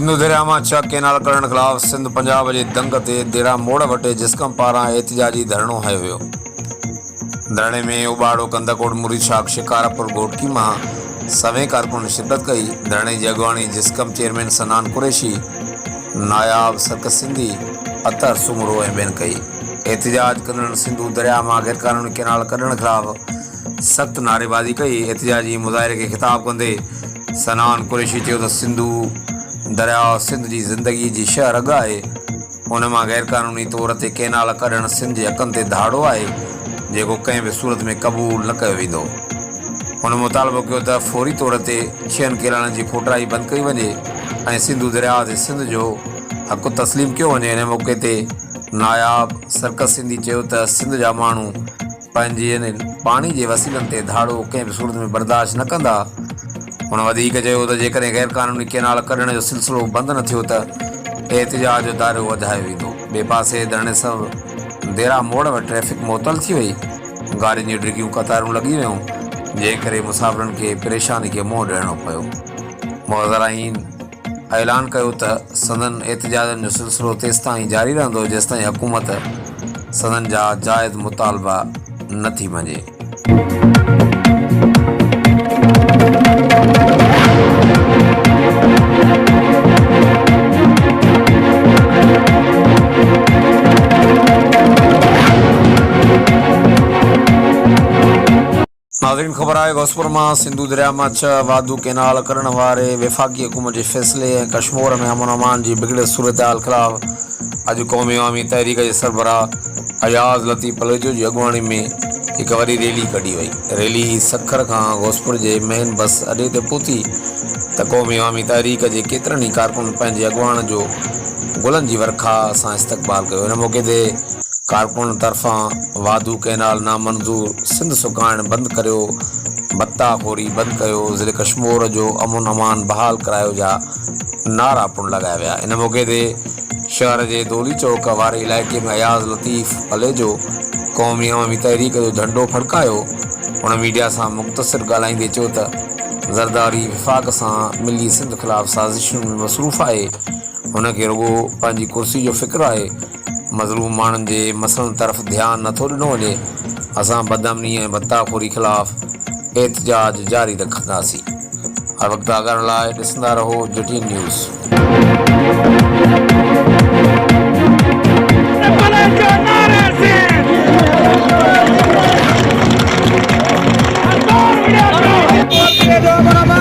सिंधु दरिया में 6 केनाल करण खिलाफ सिंध पंजाब जे दंग ते देरा मोड़ वटे जिस्कम पारां एहतिजाजी धरणो हयो वियो। धरणे में उबाड़ो कंदकोट मुरीशाख शिकारपुर घोटकी में सवें कारकुन शिरकत कई। धरणे की अगवानी जिस्कम चेयरमैन सनान कुरैशी, नायाब सर्कस सिंधी, अतर सुमरो ऐं बेन कई। एहतिजाज कंदड़ सिंधु दरिया में गैरकानूनी केनाल कढण खिलाफ सख्त नारेबाजी कई। एहतिजाजी मुज़ाहिरे के खिताब कंदे सनान कुरैशी चयो त सिंधु दरिया सिंध की ज़िंदगी की शह रग है। उन में गैरकानूनी तौर ते केनाल कढण सिंध के हक़नि ते धाड़ो है जेको कंहिं भी सूरत में क़बूल न कयो वेंदो। उन मुतालबो कयो त फौरी तौर ते 6 केनालनि की खोटराई बंद कई वञे ऐं सिंधु दरिया ते सिंध जो हक़ तस्लीम कियो वञे। इन मौक़े ते नायाब सर्कस सिंधी चयो त सिंध जा माण्हू पंहिंजे पानी के वसीलनि ते धाड़ो कंहिं भी सूरत में बर्दाश्त न कंदा। उन वधीक चयो त जेकॾहिं गैरकानूनी केनाल कढण जो सिलसिलो बंद न थियो त एहतिजाज जो दायरो वधायो वेंदो। ॿिए पासे धरणे सब देरा मोड़ में ट्रैफिक मुअतल थी वई। गाड़ियुनि जी डिघियूं कतारूं लॻी वियूं जंहिं करे मुसाफ़िरनि खे परेशानी खे मुंहुं ॾियणो पियो। मुहज़राइन ऐलान कयो त संदन एहतिजाजनि जो सिलसिलो तेसिताईं जारी रहंदो जेसिताईं हुकूमत संदन जा जाइज़ मुतालबा न थी मञे। नाज़रीन, खबर है घोसपुर में सिंधु दरिया में 6 वादू केनाल करण वाले वफाकी हुकूमत के फैसले और कश्मीर में अमन अमान की बिगड़े सूरत हाल खिलाफ अज कौमी अवामी तहरीक के सरबराह अयाज़ लतीफ़ पलेजो की अगवानी में एक वरी रैली कढ़ी वई। रैली सखर का घोसपुर के मेन बस अड्डे ते पहुती तो कौमी अवामी तहरीक के केतरनि ही कारकुन पंहिंजे अगवान जो गुलन की वर्खा से इस्तकबाल किया। इन मौके ते कारकुन तरफा वादू केनाल नामंजूर, सिंध सुकाइण बंद करियो, बत्ताखोरी बंद कयो, ज़िले कश्मीर जो अमन अमान बहाल करायो जा नारा पिणु लगाया विया। इन मौके ते शहर के दोली चौक वारे इलाइक़े में अयाज़ लतीफ़ पलेजो कौमी अवामी तहरीक जो झंडो फड़कायो। उन मीडिया से मुख़्तसिर ॻाल्हाईंदे चयो त ज़रदारी विफ़ाक़ से मिली सिंध खिलाफ साज़िशुनि में मसरूफ़ है। उनके रुगो पंहिंजी कुर्सी जो फ़िक्र है। मज़लूम माण्हुनि जे मसइलनि तरफ़ ध्यान नथो ॾिनो वञे। असां बदअमनी ऐं बत्ताखोरी खिलाफ़ एहतिजाज जारी रखंदासीं। हर वक़्तु आगाह लाइ ॾिसंदा रहो JTN न्यूज़। बराबर